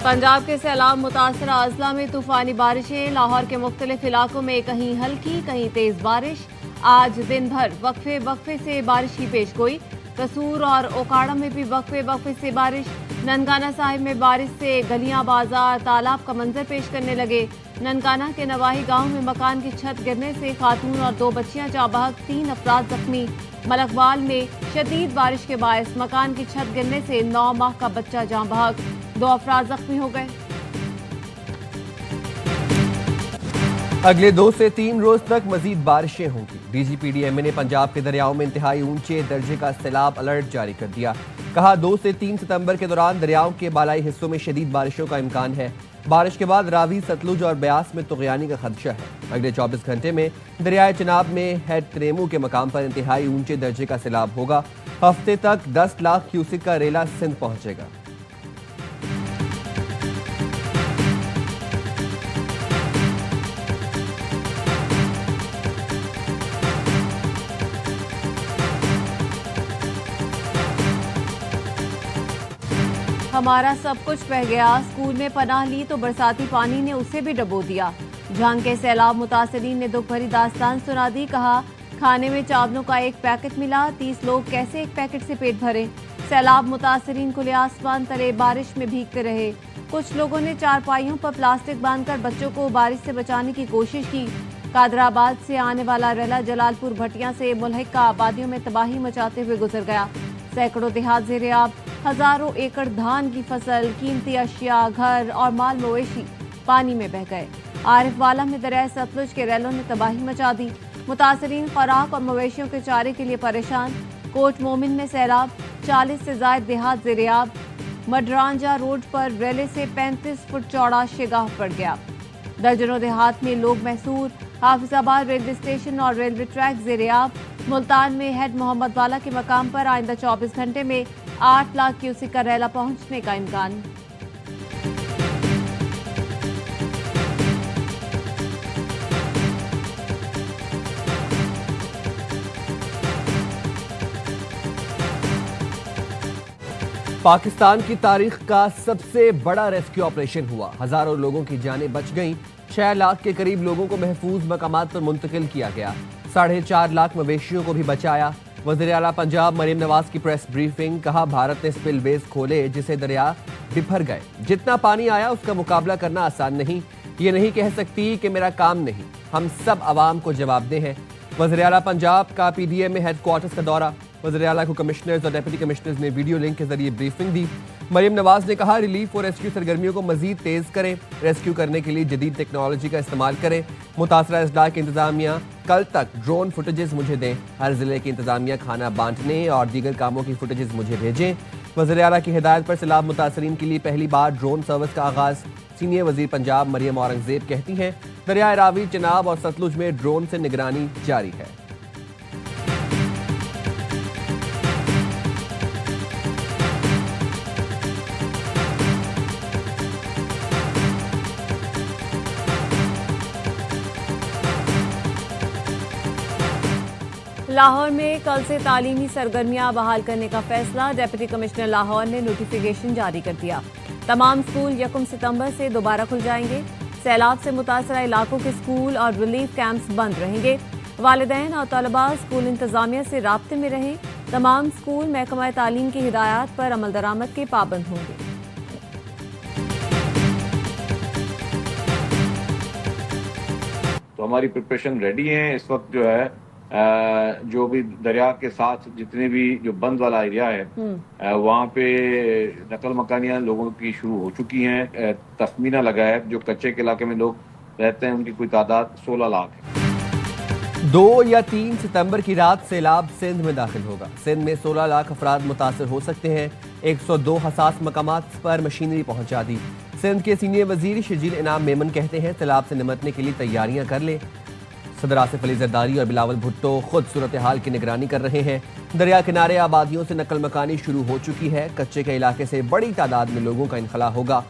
पंजाब के सैलाब मुतासर अजला में तूफानी बारिशें। लाहौर के मुख्तलिफ इलाकों में कहीं हल्की कहीं तेज बारिश। आज दिन भर वक्फे वक्फे से बारिश की पेशगोई। कसूर और ओकाड़ा में भी वक्फे वक्फे से बारिश। ननकाना साहिब में बारिश से गलियां, बाजार, तालाब का मंजर पेश करने लगे। ननकाना के नवाही गांव में मकान की छत गिरने से खातून और 2 बच्चियां जाँ बहक, 3 अफराद जख्मी। मलकवाल में शदीद बारिश के बायस मकान की छत गिरने से 9 माह का बच्चा जाँ बहक, 2 अफराद जख्मी हो गए। अगले 2 से 3 रोज तक मजीद बारिशें होंगी। DGPDMA ने पंजाब के दरियाओं में इंतहाई ऊंचे दर्जे का सैलाब अलर्ट जारी कर दिया। कहा 2 से 3 सितंबर के दौरान दरियाओं के बालाई हिस्सों में शदीद बारिशों का इम्कान है। बारिश के बाद रावी, सतलुज और ब्यास में तुगयानी का खदशा है। अगले 24 घंटे में दरियाए चिनाब में हेड त्रेमू के मकाम पर इंतहाई ऊंचे दर्जे का सैलाब होगा। हफ्ते तक 10 लाख क्यूसिक का रेला सिंध पहुंचेगा। हमारा सब कुछ बह गया। स्कूल में पनाह ली तो बरसाती पानी ने उसे भी डबो दिया। झांग के सैलाब मुतासरीन ने दुख भरी दास्तान सुना दी। कहा खाने में चावलों का एक पैकेट मिला, 30 लोग कैसे एक पैकेट से पेट भरे। सैलाब मुतासरीन खुले आसमान तले बारिश में भीगते रहे। कुछ लोगों ने चारपाइयों पर प्लास्टिक बांधकर बच्चों को बारिश से बचाने की कोशिश की। कादराबाद से आने वाला रेला जलालपुर भटिया से मुल्हिका आबादियों में तबाही मचाते हुए गुजर गया। सैकड़ों देहात ज़ेर-ए-आब, हजारों एकड़ धान की फसल, कीमती अशिया, घर और माल मवेशी पानी में बह गए। आरिफवाला में दरिया सतलुज के रेलों ने तबाही मचा दी। मुतासरीन खुराक और मवेशियों के चारे के लिए परेशान। कोट मोमिन में सैलाब, 40 से ज्यादा देहात ज़ेर-ए-आब। मडरांजा रोड पर रेले से 35 फुट चौड़ा शेगाह पड़ गया। दर्जनों देहात में लोग महसूर। हाफिजाबाद रेलवे स्टेशन और रेलवे ट्रैक ज़ेर-ए-आब। मुल्तान में हेड मोहम्मद वाला के मकाम पर आइंदा 24 घंटे में 8 लाख क्यूसिक का रेला पहुंचने का इम्कान। पाकिस्तान की तारीख का सबसे बड़ा रेस्क्यू ऑपरेशन हुआ। हजारों लोगों की जानें बच गईं। 6 लाख के करीब लोगों को महफूज मकामात पर मुंतकिल किया गया। 4.5 लाख मवेशियों को भी बचाया। वज़ीर आला पंजाब मरीम नवाज की प्रेस ब्रीफिंग। कहा भारत ने स्पिलवेज खोले जिसे दरिया बिफर गए। जितना पानी आया उसका मुकाबला करना आसान नहीं। ये नहीं कह सकती कि मेरा काम नहीं, हम सब आवाम को जवाबदेह हैं। वज़ीर आला पंजाब का PDMA हेडक्वार्टर्स का दौरा। वज़ीर आला को कमिश्नर्स और डिप्टी कमिश्नर्स ने वीडियो लिंक के जरिए ब्रीफिंग दी। मरीम नवाज ने कहा रिलीफ और रेस्क्यू सरगर्मियों को मजीद तेज करें। रेस्क्यू करने के लिए जदीद टेक्नोलॉजी का इस्तेमाल करें। मुतासरा अजला की इंतजामिया कल तक ड्रोन फुटेजेस मुझे दें। हर जिले की इंतजामिया खाना बांटने और दीगर कामों की फुटेजेस मुझे भेजें। वज़ीर आला की हिदायत पर सैलाब मुतासरीन के लिए पहली बार ड्रोन सर्विस का आगाज। सीनियर वजीर पंजाब मरियम औरंगजेब कहती हैं दरियाए रावी, चिनाब और सतलुज में ड्रोन से निगरानी जारी है। लाहौर में कल से तालीमी सरगर्मियां बहाल करने का फैसला। डिप्टी कमिश्नर लाहौर ने नोटिफिकेशन जारी कर दिया। तमाम स्कूल 1 सितंबर से दोबारा खुल जाएंगे। सैलाब से मुतासरा इलाकों के स्कूल और रिलीफ कैंप्स बंद रहेंगे। वालिदैन और तलबा स्कूल इंतजामिया से राब्ते में रहें। तमाम स्कूल महकमा तालीम की हिदायत पर अमल दरामद के पाबंद होंगे। तो हमारी प्रिपरेशन रेडी है। इस वक्त जो है जो भी दरिया के साथ जितने भी जो बंद वाला एरिया है वहाँ पे नकल मकानियां लोगों की शुरू हो चुकी हैं। तखमीना लगा है जो कच्चे के इलाके में लोग रहते हैं उनकी कोई तादाद 16 लाख है। 2 या 3 सितंबर की रात सैलाब सिंध में दाखिल होगा। सिंध में 16 लाख अफराद मुतासर हो सकते हैं। 102 हसास मकामात पर मशीनरी पहुंचा दी। सिंध के सीनियर वजीर शजील इनाम मेमन कहते हैं सैलाब से निमटने के लिए तैयारियां कर ले। सदर आसिफ अली जरदारी और बिलावल भुट्टो खुद सूरत हाल की निगरानी कर रहे हैं। दरिया किनारे आबादियों से नकल मकानी शुरू हो चुकी है। कच्चे के इलाके से बड़ी तादाद में लोगों का इनखला होगा।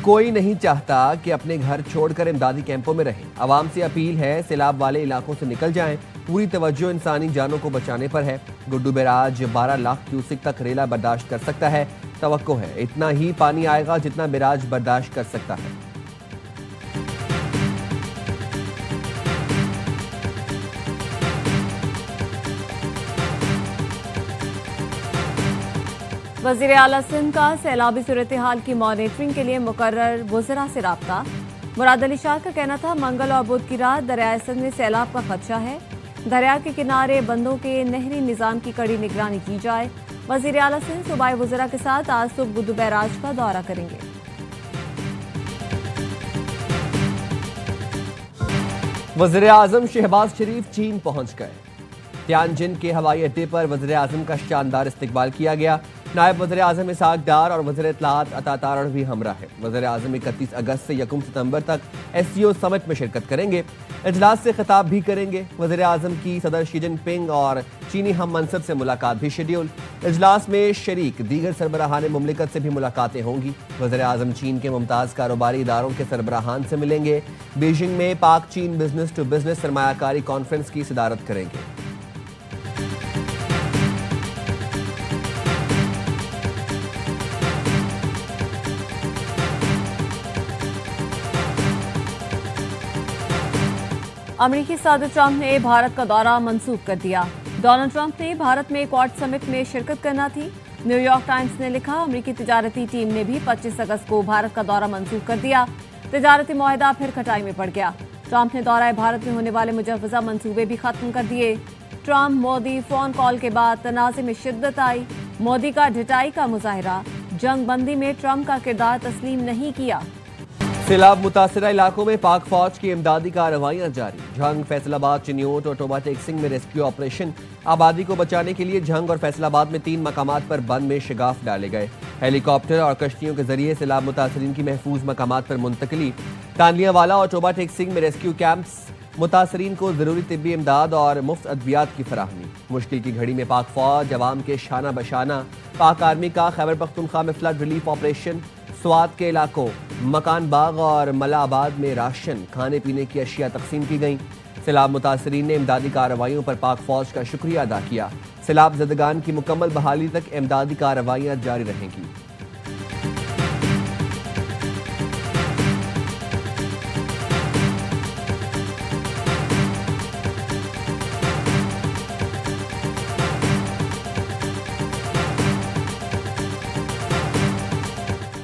कोई नहीं चाहता कि अपने घर छोड़कर इमदादी कैंपों में रहें। आवाम से अपील है सैलाब वाले इलाकों से निकल जाएं। पूरी तवज्जो इंसानी जानों को बचाने पर है। गुड्डू बैराज 12 लाख क्यूसेक तक रेला बर्दाश्त कर सकता है। तवक्को है इतना ही पानी आएगा जितना बैराज बर्दाश्त कर सकता है। वज़ीर आला सिंध का सैलाबी सूरत हाल की मॉनिटरिंग के लिए मुकर्रर वज़रा से राब्ता। मुराद अली शाह का कहना था मंगल और बुध की रात दरियाए सिंध में सैलाब का खदशा है। दरिया के किनारे बंदों के नहरी निज़ाम की कड़ी निगरानी की जाए। वज़ीर आला सिंध सूबाई वज़रा के साथ आज सुबह गुड्डू बैराज का दौरा करेंगे। वज़ीर आज़म शहबाज शरीफ चीन पहुंच गए। तियानजिन के हवाई अड्डे पर वज़ीर आज़म का शानदार इस्तकबाल किया गया। नायब वज़ीर आज़म इसहाक डार और वज़ीर इत्तलाआत अता तारड़ भी हमरा है। वज़ीर आज़म 31 अगस्त से 1 सितंबर तक SCO समिट में शिरकत करेंगे। इजलास से खिताब भी करेंगे। वज़ीर आज़म की सदर शी जिनपिंग और चीनी हम मनसब से मुलाकात भी शेड्यूल। इजलास में शरीक दीगर सरबराहान मुमलिकत से भी मुलाकातें होंगी। वज़ीर आज़म चीन के मुमताज़ कारोबारी इदारों के सरबराहान से मिलेंगे। बीजिंग में पाक चीन बिजनेस टू बिजनेस सरमायाकारी कॉन्फ्रेंस की सदारत करेंगे। अमेरिकी सदर ट्रंप ने भारत का दौरा मंसूख कर दिया। डोनाल्ड ट्रंप ने भारत में क्वाड समिट में शिरकत करना थी। न्यूयॉर्क टाइम्स ने लिखा अमेरिकी तिजारती टीम ने भी 25 अगस्त को भारत का दौरा मंसूख कर दिया। तिजारती मुआहदा फिर खटाई में पड़ गया। ट्रंप ने दौरा भारत में होने वाले मुजव्वजा मंसूबे भी खत्म कर दिए। ट्रंप मोदी फोन कॉल के बाद तनाज़े में शिद्दत आई। मोदी का ढिठाई का मुजाहरा। जंग बंदी में ट्रंप का किरदार तस्लीम नहीं किया। सैलाब मुतासरा इलाकों में पाक फौज की इमदादी कार्रवाइयां जारी। झंग, फैसलाबाद, चिन्योट और टोबा टेक्सिंग में रेस्क्यू ऑपरेशन। आबादी को बचाने के लिए झंग और फैसलाबाद में 3 मकामात पर बंद में शिगाफ डाले गए। हेलीकॉप्टर और कश्तियों के जरिए सैलाब मुतासरीन की महफूज मकामात पर मुंतकली। तानियावाला और टोबा टेक्सिंग में रेस्क्यू कैंप्स। मुतासरीन को जरूरी तिब्बी इमदाद और मुफ्त अद्वियात की फराहमी। मुश्किल की घड़ी में पाक फौज अवाम के शाना बशाना। पाक आर्मी का खैबर पख्तूनख्वा में फ्लड रिलीफ ऑपरेशन। स्वात के इलाकों मकान बाग और मलाबाद में राशन, खाने पीने की अशिया तकसीम की गई। सैलाब मुतासरीन ने इमदादी कार्रवाइयों पर पाक फौज का शुक्रिया अदा किया। सैलाब ज़दगान की मुकम्मल बहाली तक इमदादी कार्रवाइयां जारी रहेंगी।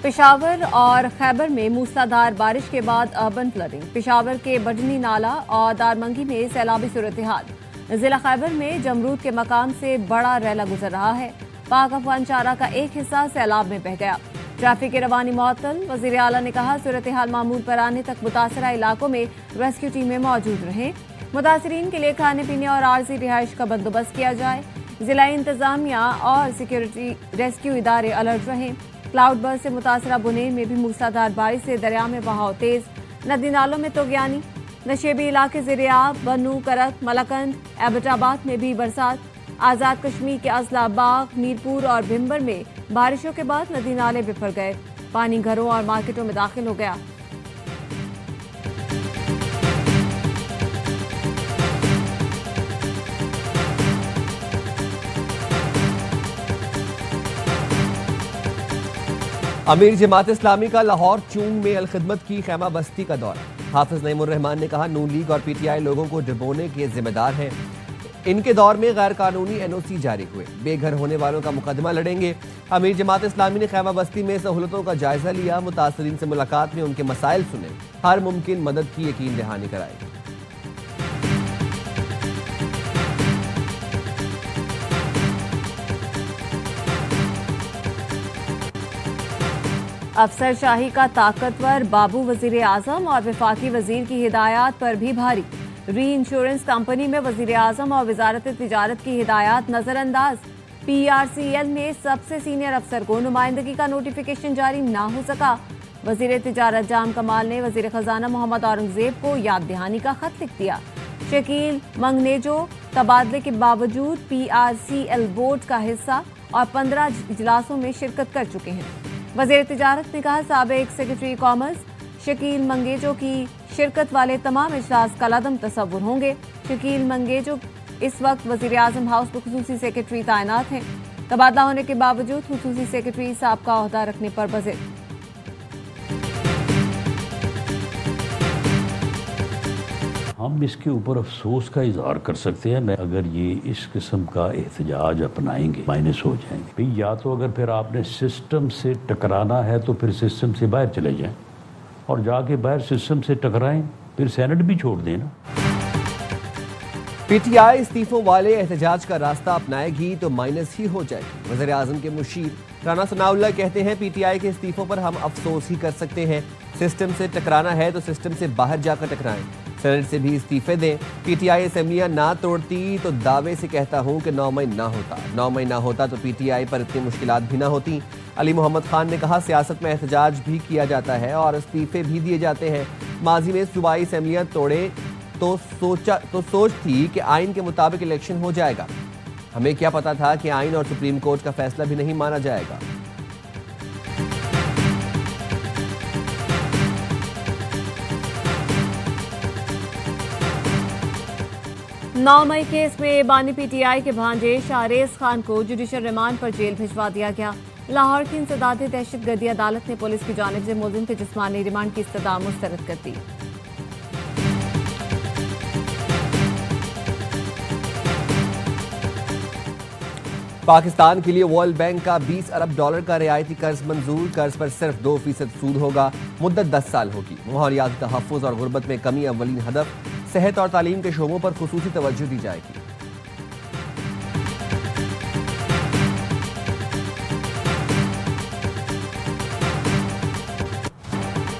पेशावर और खैबर में मूसलाधार बारिश के बाद अर्बन फ्लडिंग। पेशावर के बडनी नाला और दारमंगी में सैलाबी सूरत हाल। जिला खैबर में जमरूद के मकाम से बड़ा रैला गुजर रहा है। पाक अफगान चारा का एक हिस्सा सैलाब में बह गया। ट्रैफिक की रवानी मुअत्तल। वज़ीर आला ने कहा सूरत हाल मामूल पर आने तक मुतासरा इलाकों में रेस्क्यू टीमें मौजूद रहें। मुतासरीन के लिए खाने पीने और आर्जी रिहाइश का बंदोबस्त किया जाए। जिला इंतजामिया और सिक्योरिटी रेस्क्यू इदारे अलर्ट रहें। क्लाउड बर्स्ट से मुतासरा बुनेर में भी मूसलाधार बारिश से दरिया में बहाव तेज। नदी नालों में तोगयानी। नशेबी इलाके ज़रियाब, बनू, करक, मलकंद, एबटाबाद में भी बरसात। आज़ाद कश्मीर के अजलाबाग, मीरपुर और भिम्बर में बारिशों के बाद नदी नाले बिफर गए। पानी घरों और मार्केटों में दाखिल हो गया। अमीर जमात इस्लामी का लाहौर चूंग में अलखिदमत की खैमा बस्ती का दौरा। हाफिज नईमुर रहमान ने कहा नून लीग और PTI लोगों को डुबोने के जिम्मेदार हैं। इनके दौर में गैर कानूनी NOC जारी हुए। बेघर होने वालों का मुकदमा लड़ेंगे। अमीर जमात इस्लामी ने खैमा बस्ती में सहूलतों का जायजा लिया। मुतासरीन से मुलाकात में उनके मसाइल सुने। हर मुमकिन मदद की यकीन दहानी कराई। अफसर शाही का ताकतवर बाबू वजीर आजम और वफाकी वजीर की हिदायत पर भी भारी। री इंश्योरेंस कंपनी में वजीर आजम और वजारत तिजारत की हिदायत नजरअंदाज। PRCL में सबसे सीनियर अफसर को नुमाइंदगी का नोटिफिकेशन जारी ना हो सका। वजीर तिजारत जाम कमाल ने वजीर खजाना मोहम्मद औरंगजेब को याद दहानी का खत लिख दिया। शकील मंगनेजो तबादले के बावजूद PRCL बोर्ड का हिस्सा और 15 इजलासों में शिरकत कर चुके हैं। वज़ीर तिजारत ने कहा साबिक सेक्रेटरी कॉमर्स शकील मंगेजो की शिरकत वाले तमाम इजलास कलादम तस्वुर होंगे। शकील मंगेजो इस वक्त वज़ीर आज़म हाउस में खुसूसी सेक्रेटरी तैनात हैं। तबादला होने के बावजूद खुसूसी सेक्रेटरी साहब का ओहदा रखने पर बज़िद। हम इसके ऊपर अफसोस का इजहार कर सकते हैं। मैं अगर ये इस किस्म का एहतजाज अपनाएंगे माइनस हो जाएंगे। भाई या तो अगर फिर आपने सिस्टम से टकराना है तो फिर सिस्टम से बाहर चले जाएं और जाके बाहर सिस्टम से टकराएं, फिर सेनेट भी छोड़ देना। पीटीआई इस्तीफों वाले एहतजाज का रास्ता अपनाएगी तो माइनस ही हो जाएगी। वज़ीर आज़म के मुशीर राना सनाउल्लाह कहते हैं पीटीआई के इस्तीफों पर हम अफसोस ही कर सकते हैं। सिस्टम से टकराना है तो सिस्टम से बाहर जाकर टकराएं। सेनेट से भी इस्तीफे दें। पीटीआई असेंबलियां ना तोड़ती तो दावे से कहता हूं कि 9 मई ना होता। 9 मई ना होता तो पीटीआई पर इतनी मुश्किलात भी ना होती। अली मोहम्मद खान ने कहा सियासत में एहतजाज भी किया जाता है और इस्तीफे भी दिए जाते हैं। माजी में सूबाई असेंबलियां तोड़े तो सोच थी कि आइन के मुताबिक इलेक्शन हो जाएगा। हमें क्या पता था कि आइन और सुप्रीम कोर्ट का फैसला भी नहीं माना जाएगा। नौ मई केस में बानी पीटीआई के भांजे शाहरेज खान को जुडिशल रिमांड पर जेल भिजवा दिया गया। लाहौर की इंसदाद दहशतगर्दी अदालत ने पुलिस की जानिब से मुलजिम के जिस्मानी रिमांड की इस्तदा मुस्तरद कर दी। पाकिस्तान के लिए वर्ल्ड बैंक का 20 अरब डॉलर का रियायती कर्ज मंजूर। कर्ज पर सिर्फ 2% सूद होगा। मुद्दत 10 साल होगी। माहौलियाती तहफ़्फ़ुज़ और गुर्बत में कमी अव्वलीन हदफ। सेहत और तालीम के शोबों पर खुसूसी तवज्जो दी जाएगी।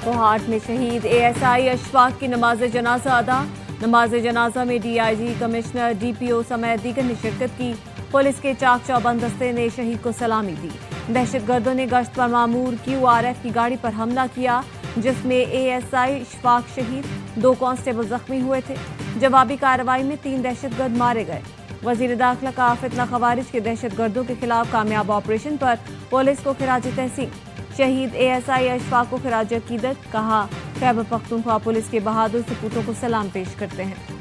कोहाट में शहीद एएसआई अशफाक की नमाज जनाजा अदा। नमाज जनाजा में डीआईजी, कमिश्नर, डीपीओ समेत दीगर ने शिरकत की। पुलिस के चाक चौबंद दस्ते ने शहीद को सलामी दी। दहशतगर्दों ने गश्त पर मामूर QRF की गाड़ी पर हमला किया जिसमें एएसआई अशफाक शहीद, 2 कांस्टेबल जख्मी हुए थे। जवाबी कार्रवाई में 3 दहशतगर्द मारे गए। वजीर दाखिला का फितना खवारिज के दहशतगर्दों के खिलाफ कामयाब ऑपरेशन पर पुलिस को खिराज तहसीन। शहीद एएसआई अशफाक को खिराज अकीदत। कहा खैबर पख्तूनख्वा पुलिस के बहादुर सपूतों को सलाम पेश करते हैं।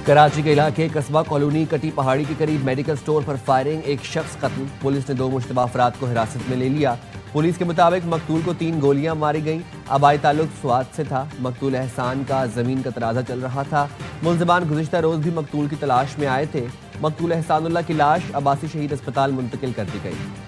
कराची के इलाके कस्बा कॉलोनी कटी पहाड़ी के करीब मेडिकल स्टोर पर फायरिंग, एक शख्स कत्ल। पुलिस ने 2 मुश्तबा अफराद को हिरासत में ले लिया। पुलिस के मुताबिक मकतूल को 3 गोलियां मारी गईं। आबाई ताल्लुक स्वात से था। मकतूल एहसान का जमीन का तराजा चल रहा था। मुलजिमान गुज़िश्ता रोज भी मकतूल की तलाश में आए थे। मकतूल एहसानुल्लाह की लाश अब्बासी शहीद अस्पताल मुंतकिल कर दी गई।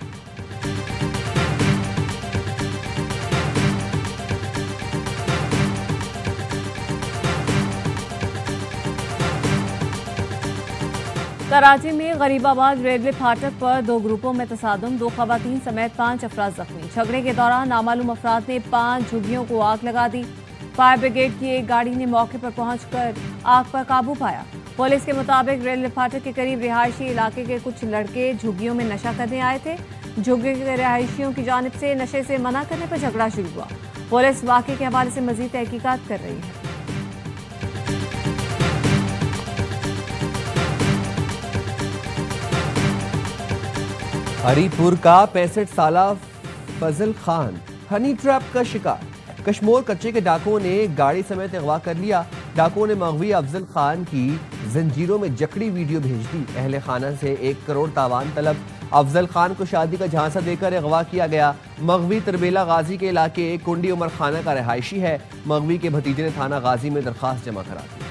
कराची में गरीबाबाद रेलवे फाटक पर 2 ग्रुपों में तसादुम, 2 खवातीन समेत 5 अफराद जख्मी। झगड़े के दौरान नामालूम अफराद ने 5 झुग्गियों को आग लगा दी। फायर ब्रिगेड की एक गाड़ी ने मौके पर पहुंचकर आग पर काबू पाया। पुलिस के मुताबिक रेलवे फाटक के करीब रिहायशी इलाके के कुछ लड़के झुग्गियों में नशा करने आए थे। झुग्गी के रिहायशियों की जानिब से नशे से मना करने पर झगड़ा शुरू हुआ। पुलिस वाक़े के हवाले से मजीद तहकीकात कर रही है। हरीपुर का 65 साला फजल खान हनी ट्रैप का शिकार। कश्मोर कच्चे के डाकुओं ने गाड़ी समेत अगवा कर लिया। डाकुओं ने मगवी अफजल खान की जंजीरों में जकड़ी वीडियो भेज दी। अहले खाना से 1 करोड़ तावान तलब। अफजल खान को शादी का झांसा देकर अगवा किया गया। मगवी तरबेला गाजी के इलाके कुंडी उमर खाना का रहायशी है। मगवी के भतीजे ने थाना गाजी में दरखास्त जमा करा दी।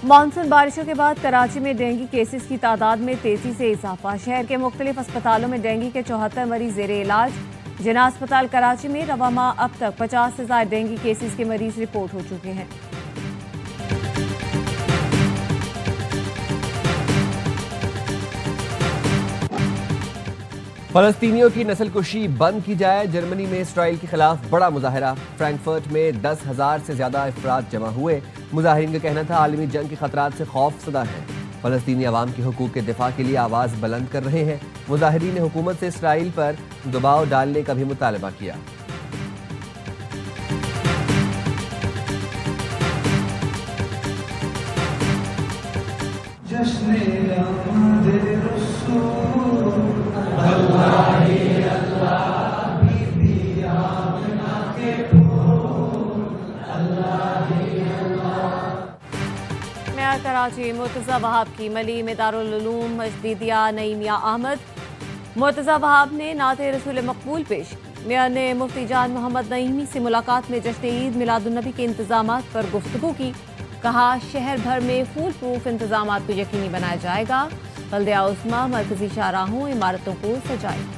मानसून बारिशों के बाद कराची में डेंगू केसेस की तादाद में तेजी से इजाफा। शहर के मुख्तलिफ अस्पतालों में डेंगू के 74 मरीज ज़ेरे इलाज। जिना अस्पताल कराची में रवा माह अब तक 50 से ज़ायद डेंगू केसेस के मरीज रिपोर्ट हो चुके हैं। फलस्तीनियों की नस्लकुशी बंद की जाए। जर्मनी में इसराइल के खिलाफ बड़ा मुजाहरा। फ्रैंकफर्ट में 10,000 से ज्यादा अफराद जमा हुए। मुजाहिरीन का कहना था आलमी जंग के खतरात से खौफ सदा है। फलस्तीनी अवाम के हुकूक के दिफा के लिए आवाज बुलंद कर रहे हैं। मुजाहिरीन ने हुकूमत से इसराइल पर दबाव डालने का भी मुतालबा किया। मेयर कराची मुर्तज़ा वहाब की मली में दारुल उलूम मजदीदिया नईमिया अहमद। मुर्तज़ा वहाब ने नाते रसूल मकबूल पेश की। मेयर ने मुफ्ती जान मोहम्मद नईमी से मुलाकात में जश्न ईद मिलादुन्नबी के इंतजामात पर गुफ्तगू की। कहा शहर भर में फूल प्रूफ इंतजामात को यकीनी बनाया जाएगा। बल्दिया उस्मा मरकजी शाहराहों इमारतों को सजाएगी।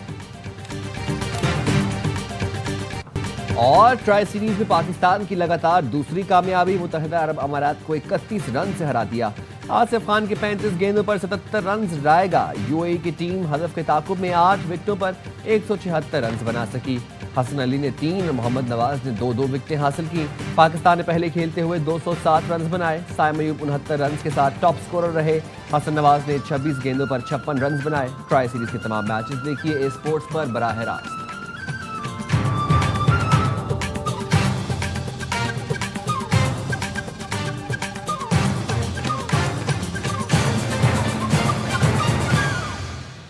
और ट्राई सीरीज में पाकिस्तान की लगातार दूसरी कामयाबी, मुत्तहिदा अरब अमारात को 31 रन से हरा दिया। आसिफ खान के 35 गेंदों पर 77 रन रायगा। यूएई की टीम हदफ के ताकुब में 8 विकेटों पर 176 रन बना सकी। हसन अली ने 3 और मोहम्मद नवाज ने 2-2 विकेटें हासिल की। पाकिस्तान ने पहले खेलते हुए 207 रन बनाए। साइम अयूब 69 रन के साथ टॉप स्कोरर रहे। हसन नवाज ने 26 गेंदों पर 56 रन बनाए। ट्राई सीरीज के तमाम मैचेस देखिए ए स्पोर्ट्स पर बराह रास्त।